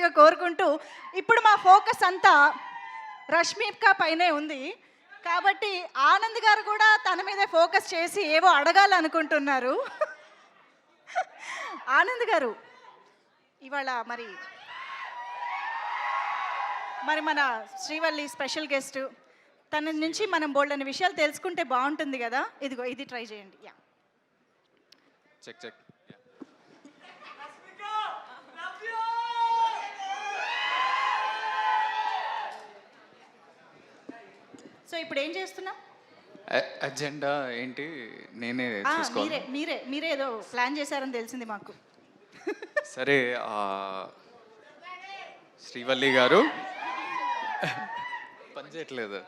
మనస్ఫూర్తిగా కోరుకుంటూ, ఇప్పుడు మా ఫోకస్ అంతా రష్మిక పైనే ఉంది. కాబట్టి ఆనంద్ గారు కూడా తన మీదే ఫోకస్ చేసి ఏవో అడగాలనుకుంటున్నారు. ఆనంద్ గారు, ఇవాళ మరి మన శ్రీవల్లి స్పెషల్ గెస్ట్, తన నుంచి మనం బోల్డని విషయాలు తెలుసుకుంటే బాగుంటుంది కదా. ఇదిగో ఇది ట్రై చేయండి. Yeah, check check. సో ఇప్పుడు ఏం చేస్తున్నాం? అజెండా ఏంటి నేనే చూసుకోవాలి. మీరే ఏదో ప్లాన్ చేశారని తెలిసింది మాకు. సరే, శ్రీవల్లి గారు పని చేయట్లేదు.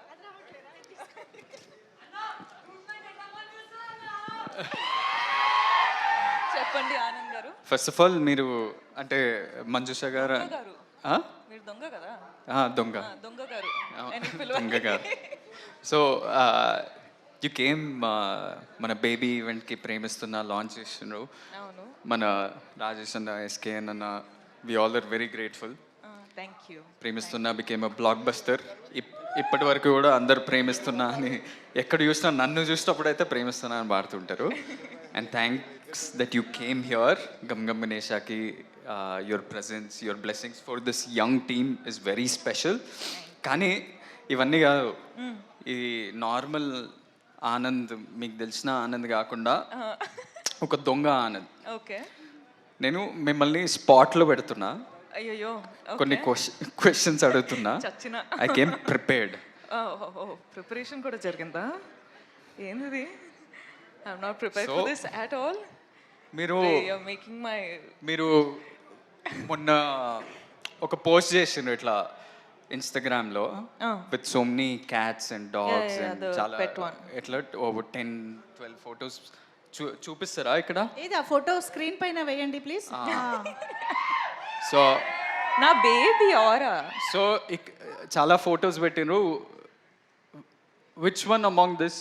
చెప్పండి ఆనంద్ గారు. ఫస్ట్ ఆఫ్ ఆల్ మీరు అంటే మంజుష గారు మీరు దొంగ కదా. దొంగ దొంగ గారు దొంగ గారు. సో యు కేమ్ మన బేబీ ఈవెంట్కి ప్రేమిస్తున్న లాంచ్ చేస్తున్నారు. అవును, మన రాజేష్ అన్న, ఎస్కేఎన్ అన్న, we all are very grateful. Thank you. ప్రేమిస్తున్నా బికేమ్ అ బ్లాక్ బస్టర్. ఇప్పటి వరకు కూడా అందరు ప్రేమిస్తున్నా అని ఎక్కడ చూసినా, నన్ను చూసినప్పుడు అయితే ప్రేమిస్తున్నా అని పాడుతుంటారు. And thanks that you came here. గమ్ గమ్ గణేషాకి your presence, your blessings for this young team is very special. కానీ ఇవన్నీ కాదు, ఇది నార్మల్ ఆనంద్, మీకు తెలిసిన ఆనంద్ కాకుండా ఒక దొంగ ఆనంద్. ఓకే, నేను మిమ్మల్ని స్పాట్లో పెడుతున్నా, అయ్యో కొన్ని క్వశ్చన్స్ అడుగుతున్నా. చచ్చిన ఐ కేమ్ ప్రిపేర్డ్. ప్రిపరేషన్ కూడా జరిగిందా? ఏంది? I'm not prepared for this at all. మీరు మేకింగ్ మై మీరు మొన్న ఒక పోస్ట్ చేసిండ్రు ఇట్లా ఇన్స్టాగ్రామ్లో with so many cats and dogs and చాలా ఎట్లా ఓవర్ 10-12 ఫొటోస్ చూపిస్తారా ఇక్కడ? ఏది ఆ ఫోటో స్క్రీన్ పైన వేయండి ప్లీజ్. సో నా బేబీ ఆరా. సో చాలా ఫొటోస్ పెట్టినరు. Which one among this,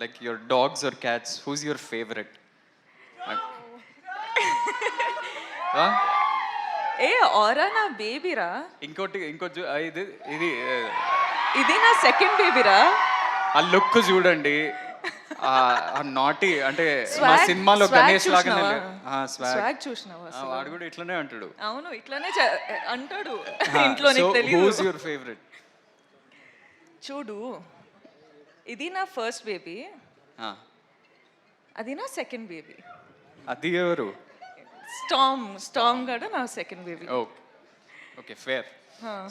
like your dogs or cats, whose your favourite? ఏ ఆరా నా బేబీరా. ఇంకోటి ఇది ఇది ఇది నా సెకండ్ బేబీరా. ఆ లుక్ చూడండి, నాటి అంటే మా సినిమాలో గణేష్ లాగానే స్వాగ్ చూసినావా? వాడు కూడా ఇట్లానే అంటాడు. అవును, ఇట్లానే అంటాడు ఇంట్లో. నీకు తెలియదు. Who's your favourite? చూడు, ఇది నా ఫస్ట్ బేబీ, అది నా సెకండ్ బేబీ. అది ఎవరు? స్టామ్ గడ నా second baby. Okay, fair.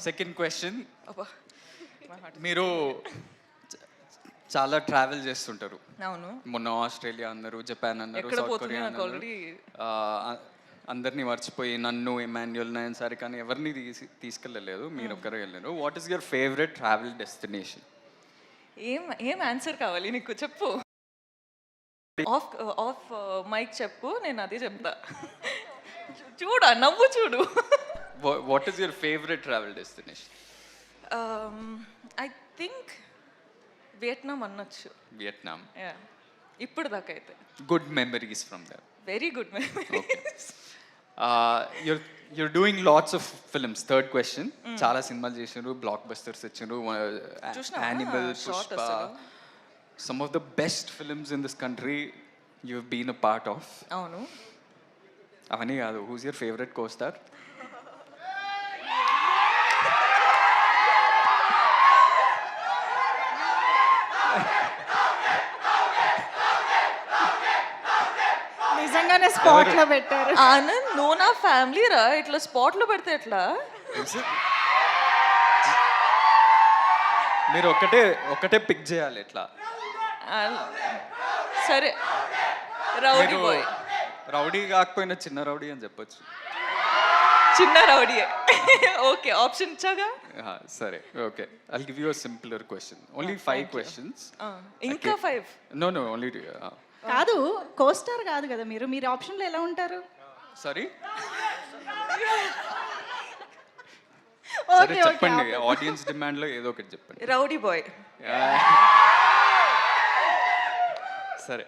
Second question, మీరు చాలా ట్రావెల్ చేస్తుంటారు. అవును, మొన్న ఆస్ట్రేలియా అన్నారు, జపాన్ అన్నారు, సౌత్ కొరియా అన్నారు. అందరినీ మర్చిపోయి నన్ను, ఎమాన్యుయల్, నయన్ సారి కానీ ఎవరిని తీసుకెళ్ళలేదు, మీరు ఒక్కరే వెళ్ళారు. What is your favourite travel destination? ఏం ఆన్సర్ కావాలి నీకు? చెప్పు. ఆఫ్ మైక్ చెప్పు, నేను అదే చెప్తా. చూడు, నవ్వు చూడు. What is your favourite travel destination? I think Vietnam అనొచ్చు. వియట్నాం. ఇప్పుడు దాకా అయితే good memories from there. Very good memories. you're doing lots of films. Third question, చాలా సినిమాలు చేసినారు, బ్లాక్ బస్టర్స్ ఇచ్చారు. Animal, Pushpa, some of the best films in this country you've been a part of. అవును, అవన్నీ కాదు, who's your favorite co-star? నిజంగానే spot లో పెట్టారు. ఆనంద్, నువ్వు నా ఫ్యామిలీ రా, ఇట్లా స్పాట్ లో పెడితే ఎట్లా? మీరు ఒకటే పిక్ చేయాలి ఎట్లా. సరే, రౌడీ బాయ్. రౌడీ కాకపోయినా చిన్న రౌడీ అని చెప్పొచ్చు. చిన్న రౌడీ. ఓకే, ఆప్షన్ ఇచ్చాగా. సరే, okay. I'll give you a simpler question. Only 5 questions. ఇంకా 5? No, only కాదు, కోస్టార్ కాదు కదా మీరు ఆప్షన్లో ఎలా ఉంటారు? సారీ, ఓకే, చెప్పండి. ఆడియన్స్ డిమాండ్ లో ఏదో ఒకటి చెప్పండి. Rowdy boy. సరే,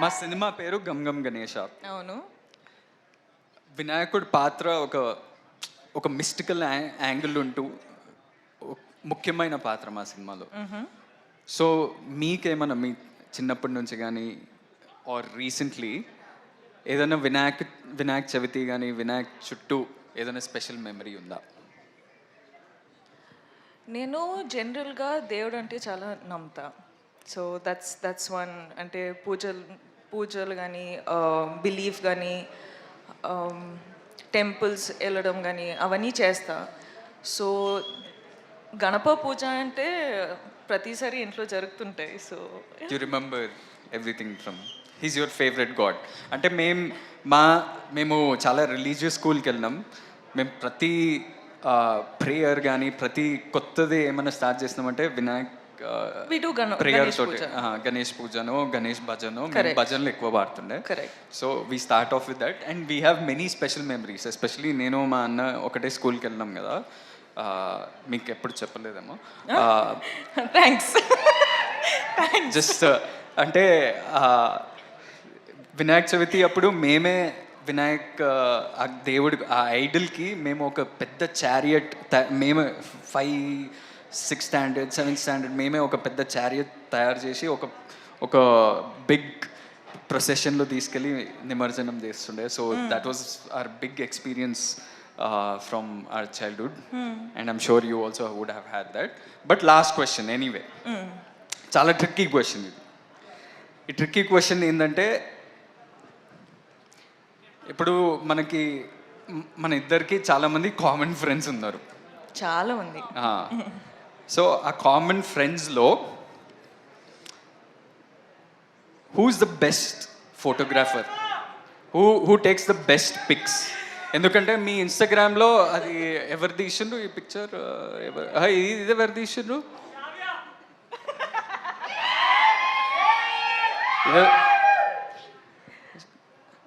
మా సినిమా పేరు గమ్ గమ్ గణేష. అవును. వినాయకుడి పాత్ర ఒక మిస్టికల్ యాంగిల్ ఉంటూ ముఖ్యమైన పాత్ర మా సినిమాలో. సో మీకేమన్నా మీ చిన్నప్పటి నుంచి కానీ ఆర్ రీసెంట్లీ ఏదైనా వినాయక చవితి కానీ వినాయక్ చుట్టూ ఏదైనా స్పెషల్ మెమరీ ఉందా? నేను జనరల్గా దేవుడు అంటే చాలా నమ్ముతా. So that's one. అంటే పూజలు కానీ బిలీఫ్ కానీ టెంపుల్స్ వెళ్ళడం కానీ అవన్నీ చేస్తా. సో గణప పూజ అంటే ప్రతిసారి ఇంట్లో జరుగుతుంటాయి. So you remember everything from he's your favourite God. అంటే మేము చాలా రిలీజియస్ స్కూల్కి వెళ్ళినాం. మేము ప్రతి ప్రేయర్ కానీ ప్రతి కొత్తది ఏమైనా స్టార్ట్ చేసినామంటే వినాయక్ ప్రేయర్ తోటి గణేష్ పూజను గణేష్ భజను భజనలు ఎక్కువ పాడుతుండే. So we start off with that and we have many special memories. Especially నేను మా అన్న ఒకటే స్కూల్కి వెళ్ళినాం కదా, మీకు ఎప్పుడు చెప్పలేదేమో. థ్యాంక్స్. జస్ట్ అంటే వినాయక చవితి అప్పుడు మేమే వినాయక్ ఆ దేవుడి ఆ ఐడల్కి మేము ఒక పెద్ద చారియట్ మేమే 5, 6 స్టాండర్డ్ 7th స్టాండర్డ్ మేమే ఒక పెద్ద చారియట్ తయారు చేసి ఒక బిగ్ ప్రొసెషన్లో తీసుకెళ్ళి నిమజ్జనం చేస్తుండే. So that was our big experience from our childhood and I'm sure you also would have had that. But last question anyway, చాలా ట్రిక్కీ క్వశ్చన్ ఇది. ఈ ట్రిక్కీ క్వశ్చన్ ఏంటంటే ఇప్పుడు మన ఇద్దరికి చాలామంది కామన్ ఫ్రెండ్స్ ఉన్నారు. చాలా మంది. సో ఆ కామన్ ఫ్రెండ్స్లో who's the best photographer, who takes the best pics? ఎందుకంటే మీ ఇన్స్టాగ్రామ్లో అది ఎవరు తీసిండ్రు ఈ పిక్చర్, ఇది ఎవరు తీసిండ్రు?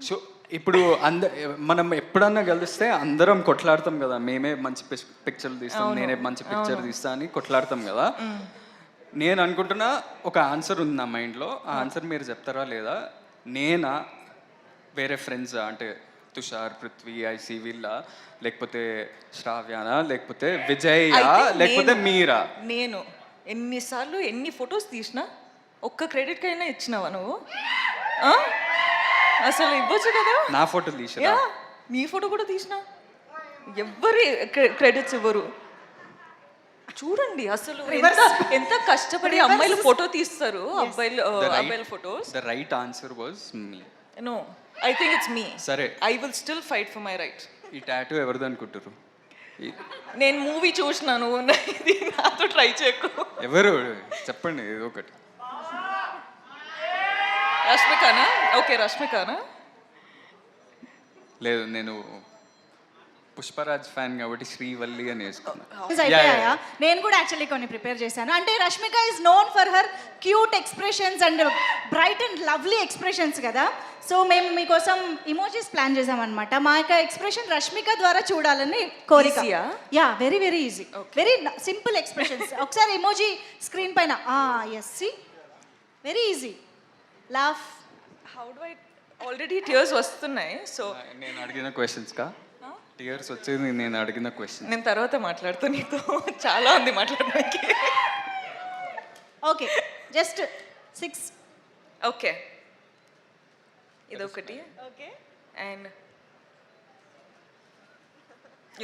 సో ఇప్పుడు మనం ఎప్పుడన్నా కలిస్తే అందరం కొట్లాడతాం కదా, మేమే మంచి పిక్చర్లు తీస్తాం, నేనే మంచి పిక్చర్ తీస్తా అని కొట్లాడతాం కదా. నేను అనుకుంటున్నా ఒక ఆన్సర్ ఉంది నా మైండ్లో, ఆ ఆన్సర్ మీరు చెప్తారా లేదా? నేనా, వేరే ఫ్రెండ్స్ అంటే తుషార్, పృథ్వీ, ఐసి వీళ్ళ, లేకపోతే శ్రావ్యానా, లేకపోతే విజయ్, లేకపోతే మీరా? నేను ఎన్నిసార్లు ఎన్ని ఫొటోస్ తీసినా ఒక్క క్రెడిట్ కైనా ఇచ్చినావా నువ్వు? అసలు ఇవ్వచ్చు కదా. నా ఫోటో తీసినా, నీ ఫోటో కూడా తీసినా, ఎవ్వరి క్రెడిట్స్ ఇవ్వరు. చూడండి అసలు ఎంత కష్టపడి అమ్మాయిలు ఫోటో తీస్తారు, అబ్బాయిల photos. The right answer was me. No, I think it's me. సరే, I will still fight for my right. ఈ టాటూ ఎవరిది అనుకుంటారు? నేను మూవీ చూసినాను, ఇది నాతో ట్రై చేయకు. ఎవరు చెప్పండి ఏదో ఒకటి. రష్మికానా? ఓకే, రష్మికానా? లేదు, నేను పుష్పరాజ్ ఫ్యాన్ కాబట్టి శ్రీవల్లి అని వేసుకున్నాను. నేను కూడా యాక్చువల్లీ కొన్ని ప్రిపేర్ చేశాను. అంటే Rashmika is known for her cute expressions and bright and lovely expressions కదా. సో మేము మీకోసం ఇమోజీస్ ప్లాన్ చేసామన్నమాట. మా యొక్క ఎక్స్ప్రెషన్ రష్మిక ద్వారా చూడాలని కోరిక. Yeah, very very easy, very simple expressions. ఒకసారి ఇమోజీ స్క్రీన్ పైన. Yes, see, very easy. Laugh. How do I? Already tears వస్తున్నాయి. సో నేను అడిగిన క్వశ్చన్స్ కా టియర్స్ వచ్చేది నేను అడిగిన క్వశ్చన్. నేను తర్వాత మాట్లాడుతూ, నీతో చాలా ఉంది మాట్లాడడానికి. Okay, just 6. ఓకే, ఇదొకటి. ఓకే, అండ్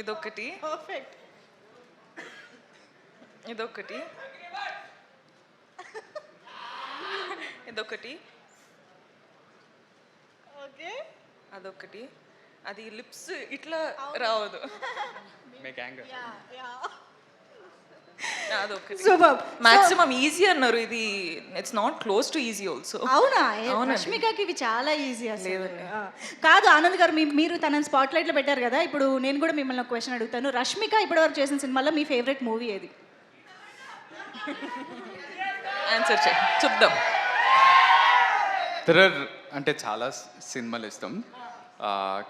ఇదొకటి. పర్ఫెక్ట్. ఇదొకటి. ఇదొకటి. ఓకే, అదొకటి. అది లిప్స్ ఇట్లా రావదు. అదొకటి. మాక్సిమం ఈజీ అన్నారు. ఇది it's not close to easy also. అవునా? రష్మికకి ఇవి చాలా ఈజీ అసలు. కాదు ఆనంద్ గారు, మీరు తనని స్పాట్ లైట్లో పెట్టారు కదా. ఇప్పుడు నేను కూడా మిమ్మల్ని ఒక క్వశ్చన్ అడుగుతాను. రష్మిక ఇప్పటివరకు చేసిన సినిమాలో మీ ఫేవరెట్ మూవీ ఏది? ఆన్సర్ చేయి, చూద్దాం. అంటే చాలా సినిమాలు ఇస్తాం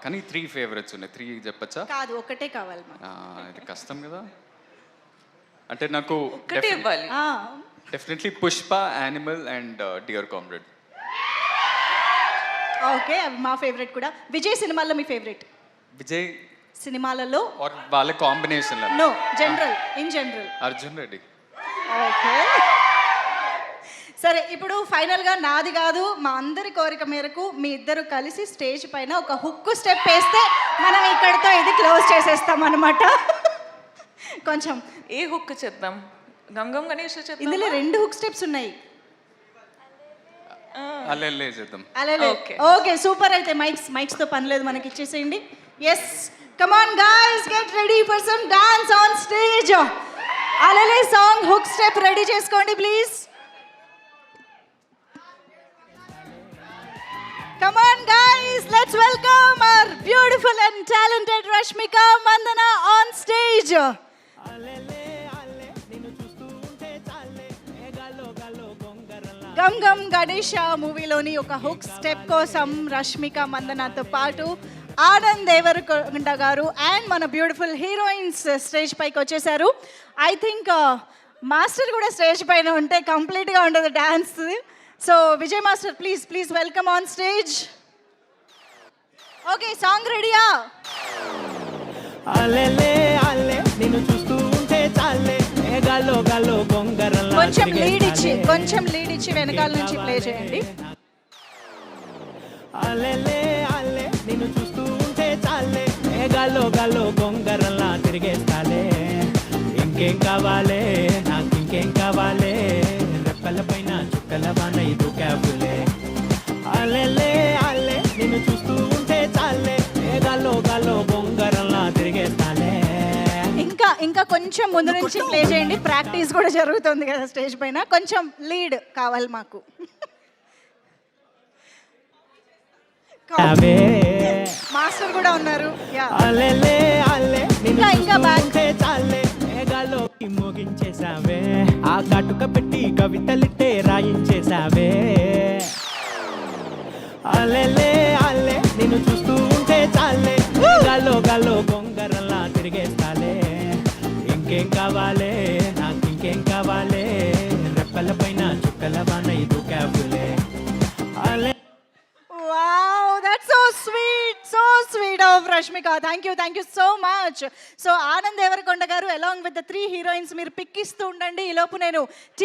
కానీ 3 ఫేవరెట్స్ ఉన్నాయి. 3 చెప్పచ్చా? కాదు, ఒకటే కావాలి. ఇది కష్టం కదా. అంటే నాకు ఒకటే ఇవ్వాలి. Definitely Pushpa, animal and dear comrade. Okay, అవి మా ఫేవరెట్ కూడా. విజయ్ సినిమాల్లో మీ ఫేవరెట్ విజయ్ సినిమాలలో? ఆర్ వాళ్ళ combination no, general, in general. Arjun Reddy. Okay, సరే ఇప్పుడు ఫైనల్గా నాది కాదు, మా అందరి కోరిక మేరకు మీ ఇద్దరు కలిసి స్టేజ్ పైన ఒక హుక్ స్టెప్ వేస్తే మనం ఇక్కడితో ఇది క్లోజ్ చేసేస్తాం అనమాట. కొంచెం ఏ హుక్ చేద్దాం? గంగం గణేష్ చేద్దాం. ఇందులో 2 హుక్ స్టెప్స్ ఉన్నాయి. అల్లెల్లే చేద్దాం. అలాగే Okay. Okay, super. అయితే మైక్స్తో పని లేదు, మనకి ఇచ్చేసేయండి. Yes, come on guys, get ready for some dance on stage. అలలే సాంగ్ హుక్ స్టెప్ రెడీ చేసుకోండి please. Come on guys, let's welcome our beautiful and talented Rashmika Mandana on stage. Gam Gam Ganesha మూవీలోని ఒక hook step కోసం రష్మిక మందనతో పాటు ఆనంద్ దేవరకొండ గారు and మన beautiful heroines stage పైకి వచ్చేసారు. ఐ థింక్ మాస్టర్ కూడా స్టేజ్ పైన ఉంటే కంప్లీట్గా ఉండదు dance. So Vijay master, please please welcome on stage. Okay, song రెడీయా? కొంచెం లీడ్ ఇచ్చి వెనకాల నుంచి ప్లే చేయండి. నిన్ను చూస్తూ ఉంటే చాలే గాల్లో గాల్లో గొంగరల్లా తిరిగేస్తాలే. ఇంకేం కావాలే నాకు, ఇంకేం కావాలే, రెప్పల పైన చుక్కల వాన ఇది క్యాబులే. అల్లెలే అల్లే నిన్ను చూస్తూ ఉంటే చాలే గాల్లో గాల్లో గొంగరల్లా తిరిగేస్తాలే. ఇంకా కొంచెం ముందు నుంచి ప్లే చేయండి, ప్రాక్టీస్ కూడా జరుగుతుంది కదా స్టేజ్ పైన. కొంచెం లీడ్ కావాలి మాకు. మాస్టర్ కూడా ఉన్నారు. ఇంకా బ్యాక్ మోగించేసావే, ఆ కాటుక పెట్టి కవితలిట్టే రాయించేసావే. అల్లెలే అల్లె నిన్ను చూస్తూ ఉంటే చాలే గాల్లో గాల్లో గొంగరల్లా తిరిగేస్తాలే. ఇంకేం కావాలే నాకు, ఇంకేం కావాలే, రెప్పల పైన చుక్కల వాన ఇది క్యాబులే. Alle Wow, that's so sweet of Rashmika. Thank you so much. So Anand Devarakonda garu along with the 3 heroines మీరు పిక్ ఇస్తూ ఉండండి. ఈ లోపు నేను